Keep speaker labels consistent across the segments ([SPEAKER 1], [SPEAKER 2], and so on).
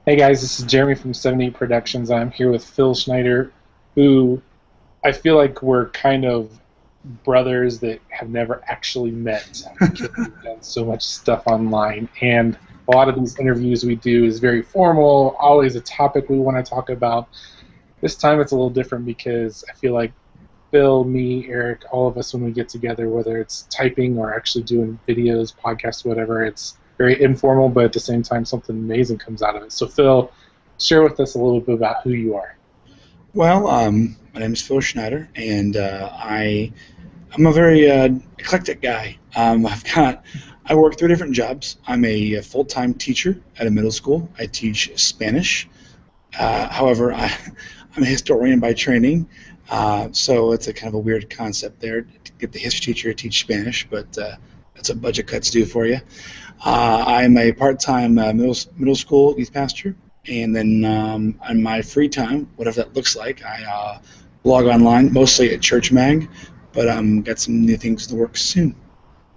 [SPEAKER 1] Hey guys, this is Jeremy from 78 Productions. I'm here with Phil Schneider, who I feel like we're kind of brothers that have never actually met because we've done so much stuff online. And a lot of these interviews we do is very formal, always a topic we want to talk about. This time it's a little different because I feel like Phil, me, Eric, all of us, when we get together, whether it's typing or actually doing videos, podcasts, whatever, it's very informal, but at the same time, something amazing comes out of it. So, Phil, share with us a little bit about who you are.
[SPEAKER 2] Well, my name is Phil Schneider, and I'm a very eclectic guy. I work three different jobs. I'm a full-time teacher at a middle school. I teach Spanish. However, I'm a historian by training, so it's a kind of a weird concept there to get the history teacher to teach Spanish, but that's what budget cuts do for you. I'm a part-time middle school youth pastor, and then on my free time, whatever that looks like, I blog online, mostly at Churchmag, but got some new things in the works soon.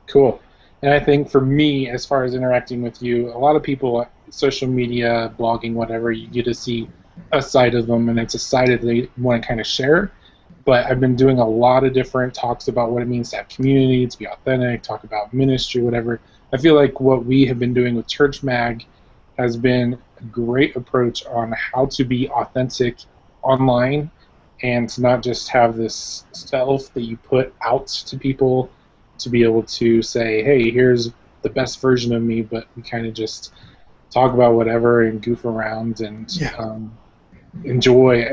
[SPEAKER 1] Cool. And I think for me, as far as interacting with you, a lot of people, social media, blogging, whatever, you get to see a side of them, and it's a side that they want to kind of share. But I've been doing a lot of different talks about what it means to have community, to be authentic, talk about ministry, whatever. I feel like what we have been doing with Churchmag has been a great approach on how to be authentic online and to not just have this self that you put out to people to be able to say, hey, here's the best version of me, but we kind of just talk about whatever and goof around and
[SPEAKER 2] Yeah.
[SPEAKER 1] enjoy.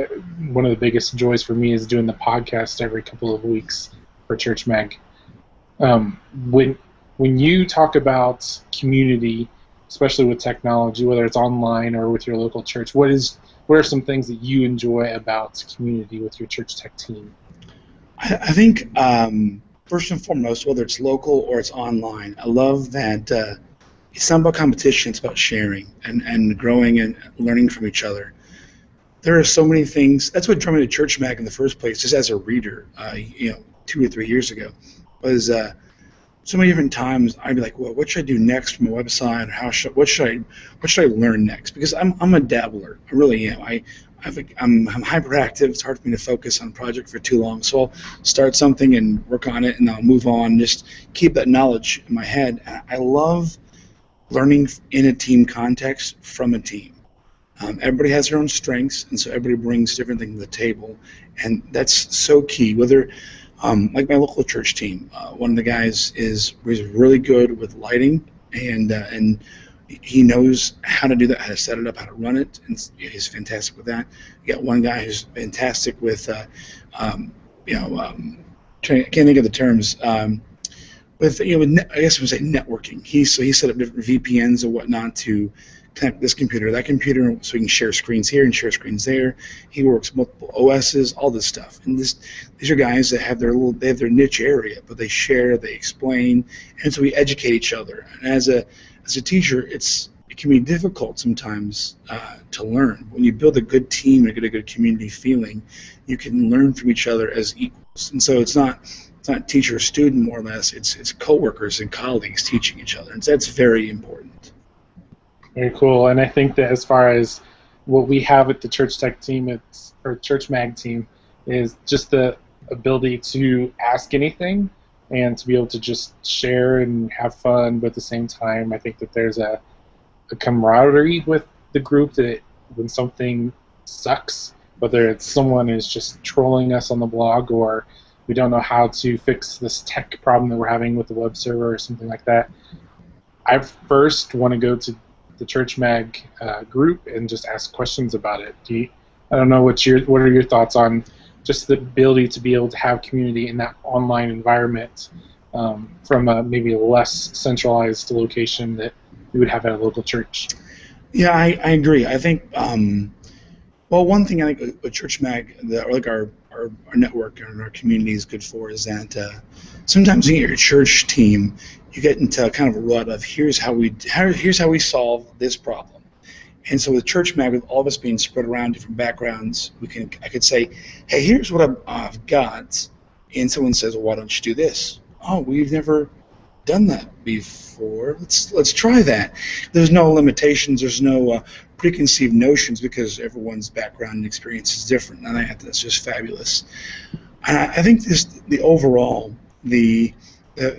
[SPEAKER 1] One of the biggest joys for me is doing the podcast every couple of weeks for Churchmag. Um, when when you talk about community, especially with technology, whether it's online or with your local church, what are some things that you enjoy about community with your church tech team?
[SPEAKER 2] I think first and foremost, whether it's local or it's online, I love that it's not about competition, it's about sharing and growing and learning from each other. There are so many things. That's what drew me to Church Mag in the first place, just as a reader, 2 or 3 years ago, was so many different times I'd be like, well, what should I do next from a website? Or what should I learn next? Because I'm a dabbler. I really am. I'm hyperactive. It's hard for me to focus on a project for too long. So I'll start something and work on it, and I'll move on. Just keep that knowledge in my head. I love learning in a team context from a team. Everybody has their own strengths, and so everybody brings different things to the table, and that's so key. Whether, like my local church team, one of the guys was really good with lighting, and he knows how to do that, how to set it up, how to run it, and he's fantastic with that. You got one guy who's fantastic with, you know, I can't think of the terms. I guess we say networking. He set up different VPNs and whatnot to connect this computer to that computer, so we can share screens here and share screens there. He works multiple OSs, all this stuff. And these are guys that have their niche area, but they share, they explain, and so we educate each other. And as a teacher, it can be difficult sometimes to learn. When you build a good team and get a good community feeling, you can learn from each other as equals. And so it's not teacher student, more or less. It's coworkers and colleagues teaching each other, and that's very important.
[SPEAKER 1] Very cool. And I think that as far as what we have at the church tech team, or church mag team, is just the ability to ask anything and to be able to just share and have fun. But at the same time, I think that there's a camaraderie with the group that when something sucks, whether it's someone is just trolling us on the blog or we don't know how to fix this tech problem that we're having with the web server or something like that, I first want to go to the Churchmag group and just ask questions about it. I don't know what are your thoughts on just the ability to be able to have community in that online environment from a maybe less centralized location that you would have at a local church?
[SPEAKER 2] Yeah, I agree. I think, well, one thing I think a church mag, or like our network and our community is good for is that sometimes in your church team, you get into kind of a rut of here's how we solve this problem. And so with church mag, with all of us being spread around different backgrounds, I could say, hey, here's what I've got, and someone says, well, why don't you do this? Oh, we've never done that before. Let's try that. There's no limitations. There's no preconceived notions because everyone's background and experience is different, and I think that's just fabulous. And I think the overall, the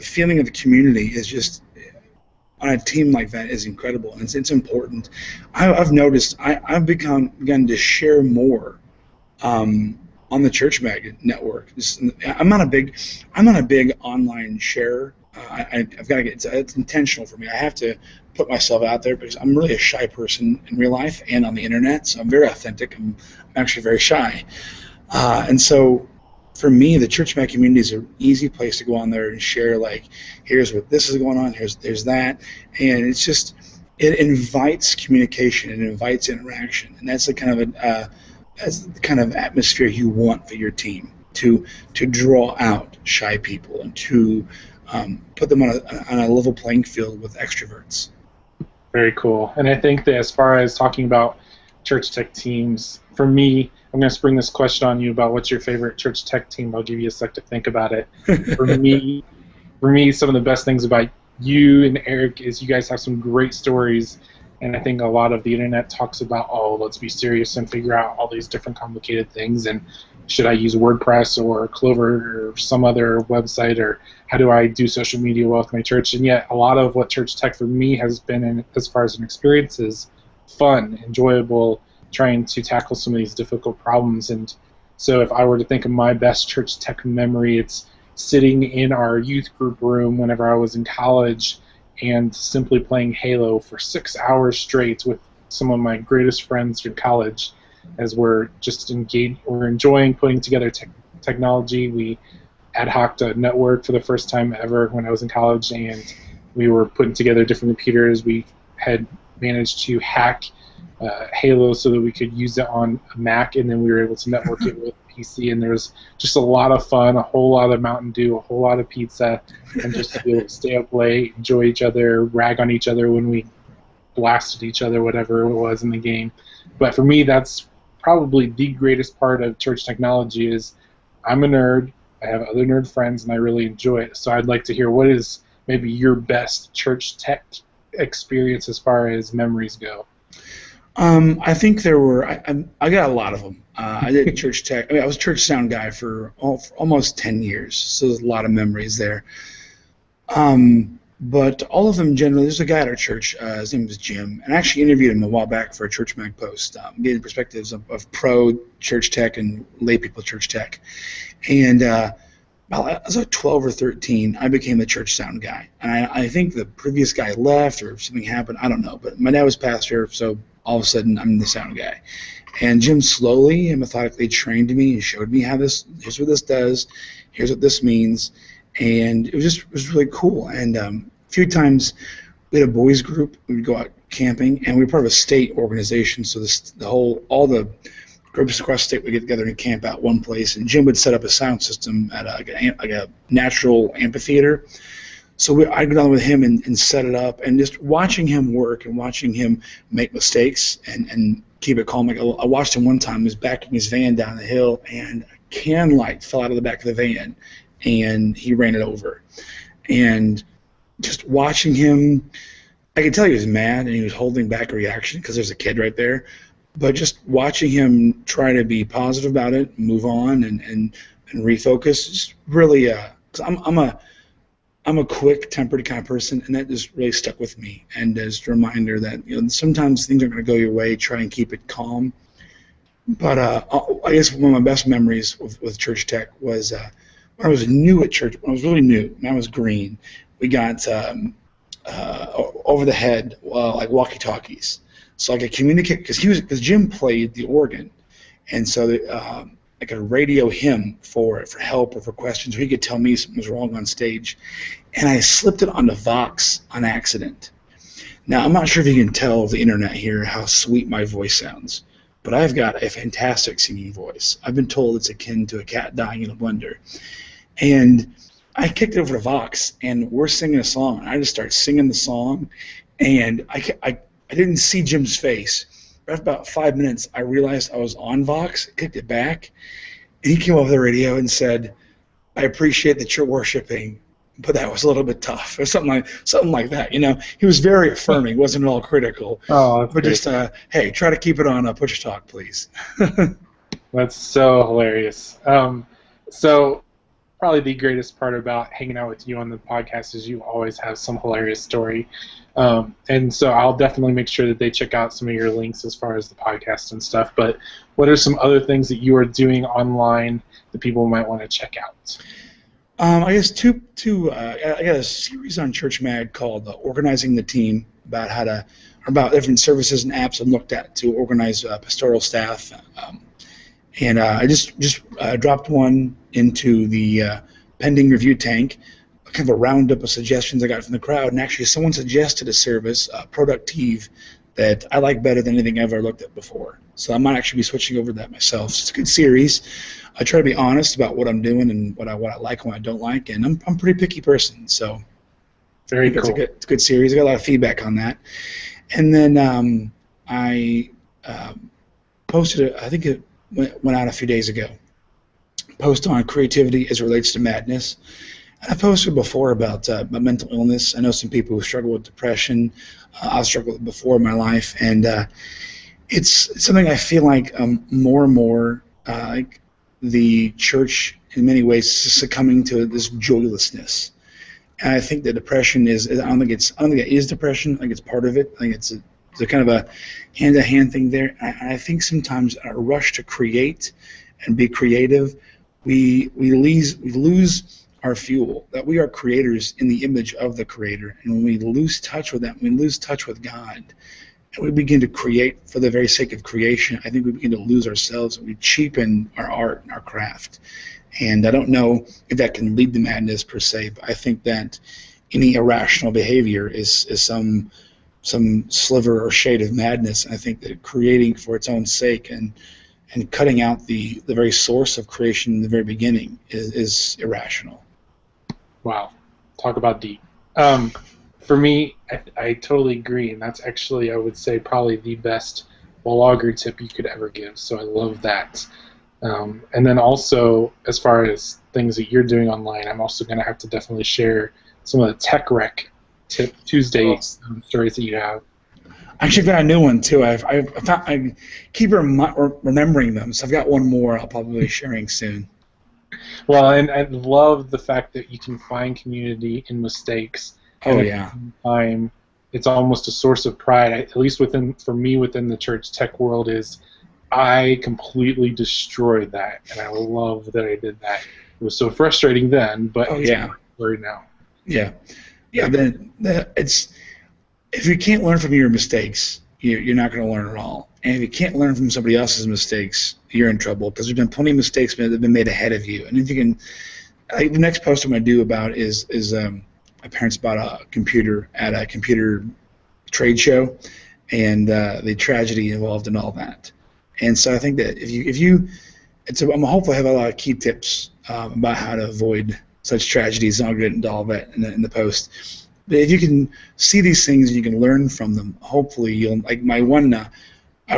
[SPEAKER 2] feeling of the community is just on a team like that is incredible, and it's important. I've noticed I've begun to share more on the Churchmag network. I'm not a big online sharer. I've got to get it's intentional for me. I have to put myself out there because I'm really a shy person in real life and on the internet. So I'm very authentic. I'm actually very shy, and so for me, the Churchmag community is an easy place to go on there and share. Like, here's what this is going on. There's that, and it's just it invites communication. It invites interaction, and that's the kind of atmosphere you want for your team to draw out shy people and to put them on a level playing field with extroverts.
[SPEAKER 1] Very cool. And I think that as far as talking about church tech teams, for me, I'm going to spring this question on you about what's your favorite church tech team. I'll give you a sec to think about it. For me, some of the best things about you and Eric is you guys have some great stories, and I think a lot of the internet talks about, oh, let's be serious and figure out all these different complicated things, and should I use WordPress or Clover or some other website, or how do I do social media well with my church? And yet a lot of what church tech for me has been, as far as an experience, is fun, enjoyable, trying to tackle some of these difficult problems. And so if I were to think of my best church tech memory, it's sitting in our youth group room whenever I was in college and simply playing Halo for 6 hours straight with some of my greatest friends in college, as we're just engaged, we're enjoying putting together technology. We ad hoc'd a network for the first time ever when I was in college, and we were putting together different computers. We had managed to hack Halo so that we could use it on a Mac, and then we were able to network it with PC, and there was just a lot of fun, a whole lot of Mountain Dew, a whole lot of pizza, and just to be able to stay up late, enjoy each other, rag on each other when we blasted each other, whatever it was in the game. But for me, that's probably the greatest part of church technology is I'm a nerd, I have other nerd friends, and I really enjoy it. So I'd like to hear, what is maybe your best church tech experience as far as memories go?
[SPEAKER 2] I think there were. I got a lot of them. I did church tech. I mean, I was a church sound guy for almost 10 years, so there's a lot of memories there. But all of them generally. There's a guy at our church. His name was Jim, and I actually interviewed him a while back for a Churchmag post, getting perspectives of pro church tech and lay people church tech. And I was like 12 or 13. I became the church sound guy, and I think the previous guy left or something happened. I don't know, but my dad was pastor, so all of a sudden I'm the sound guy. And Jim slowly and methodically trained me and showed me here's what this does, here's what this means, and it was really cool. And a few times we had a boys group, we would go out camping, and we were part of a state organization, so all the groups across the state would get together and camp out one place, and Jim would set up a sound system at a natural amphitheater. So I'd go down with him and set it up, and just watching him work and watching him make mistakes and keep it calm. Like I watched him one time. He was backing his van down the hill, and a can light fell out of the back of the van, and he ran it over. And just watching him, I could tell he was mad and he was holding back a reaction because there's a kid right there. But just watching him try to be positive about it, move on, and refocus, just really. 'Cause I'm a quick-tempered kind of person, and that just really stuck with me. And as a reminder that sometimes things aren't going to go your way. Try and keep it calm. But I guess one of my best memories with church tech was when I was new at church. When I was really new, and I was green, we got over the head like walkie-talkies, so I could communicate because Jim played the organ, and so I could radio him for help or for questions, or he could tell me something was wrong on stage. And I slipped it onto Vox on accident. Now, I'm not sure if you can tell over the internet here how sweet my voice sounds, but I've got a fantastic singing voice. I've been told it's akin to a cat dying in a blender. And I kicked it over to Vox, and we're singing a song. And I just start singing the song, and I didn't see Jim's face. After about 5 minutes, I realized I was on Vox, kicked it back, and he came over the radio and said, "I appreciate that you're worshiping, but that was a little bit tough, or something like that. He was very affirming, wasn't at all critical.
[SPEAKER 1] Oh, that's
[SPEAKER 2] but
[SPEAKER 1] great.
[SPEAKER 2] just hey, try to keep it on push talk, please.
[SPEAKER 1] That's so hilarious. So probably the greatest part about hanging out with you on the podcast is you always have some hilarious story. And so I'll definitely make sure that they check out some of your links as far as the podcast and stuff. But what are some other things that you are doing online that people might want to check out?
[SPEAKER 2] I guess I got a series on Churchmag called Organizing the Team, about different services and apps I've looked at to organize pastoral staff. And I just dropped one into the pending review tank, kind of a roundup of suggestions I got from the crowd. And actually, someone suggested a service, Productive, that I like better than anything I've ever looked at before. So I might actually be switching over to that myself. So it's a good series. I try to be honest about what I'm doing and what I like and what I don't like. And I'm a pretty picky person, so
[SPEAKER 1] Very cool.
[SPEAKER 2] It's a good series. I got a lot of feedback on that. And then I posted it. I think it went out a few days ago. Post on creativity as it relates to madness. And I posted before about mental illness. I know some people who struggle with depression. I've struggled with it before in my life, and it's something I feel like more and more like the church in many ways is succumbing to this joylessness. And I think that depression is. I don't think it is depression. I think it's part of it. I think it's a kind of a hand-to-hand thing there. And I think sometimes in our rush to create and be creative, we lose our fuel, that we are creators in the image of the Creator. And when we lose touch with that, we lose touch with God, and we begin to create for the very sake of creation, I think we begin to lose ourselves, and we cheapen our art and our craft. And I don't know if that can lead to madness per se, but I think that any irrational behavior is some sliver or shade of madness. And I think that creating for its own sake and cutting out the very source of creation in the very beginning is irrational.
[SPEAKER 1] Wow. Talk about deep. For me, I totally agree, and that's actually, I would say, probably the best blogger tip you could ever give, so I love that. And then also, as far as things that you're doing online, I'm also going to have to definitely share some of the Tech Rec Tip Tuesday stories that you have.
[SPEAKER 2] I actually got a new one too. I keep remembering them, so I've got one more I'll probably be sharing soon.
[SPEAKER 1] Well, and I love the fact that you can find community in mistakes.
[SPEAKER 2] Oh yeah.
[SPEAKER 1] Time, it's almost a source of pride. At least for me within the church tech world, is I completely destroyed that, and I love that I did that. It was so frustrating then, but it's right now.
[SPEAKER 2] Yeah. It's if you can't learn from your mistakes, you're not going to learn at all. And if you can't learn from somebody else's mistakes, you're in trouble, because there's been plenty of mistakes that have been made ahead of you. And if you can, the next post I'm going to do about is my parents bought a computer at a computer trade show, and the tragedy involved in all that. And so I think that I'm hopeful I have a lot of key tips about how to avoid such tragedies. I'll get into all that in the post. But if you can see these things and you can learn from them, hopefully you'll, like my one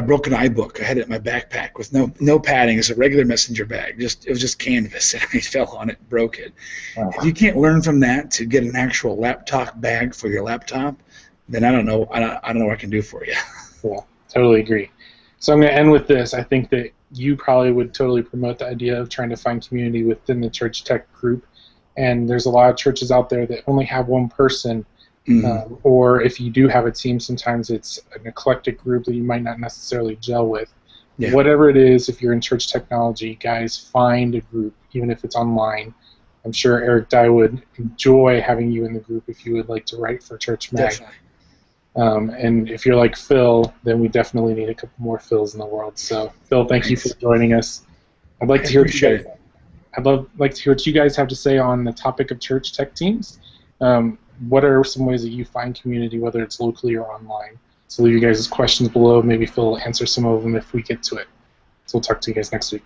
[SPEAKER 2] broken iBook. I had it in my backpack with no padding. It's a regular messenger bag. It was just canvas, and I fell on it, broke it. If you can't learn from that to get an actual laptop bag for your laptop, then I don't know. I don't know what I can do for you.
[SPEAKER 1] Yeah, totally agree. So I'm going to end with this. I think that you probably would totally promote the idea of trying to find community within the church tech group. And there's a lot of churches out there that only have one person, or if you do have a team, sometimes it's an eclectic group that you might not necessarily gel with. Yeah. Whatever it is, if you're in church technology, guys, find a group, even if it's online. I'm sure Eric Dye would enjoy having you in the group if you would like to write for Churchmag.
[SPEAKER 2] Definitely.
[SPEAKER 1] And if you're like Phil, then we definitely need a couple more Phils in the world. So, Phil, thank you for joining us. I'd like to hear what you guys have to say on the topic of church tech teams. What are some ways that you find community, whether it's locally or online? So leave you guys questions below. Maybe Phil will answer some of them if we get to it. So we'll talk to you guys next week.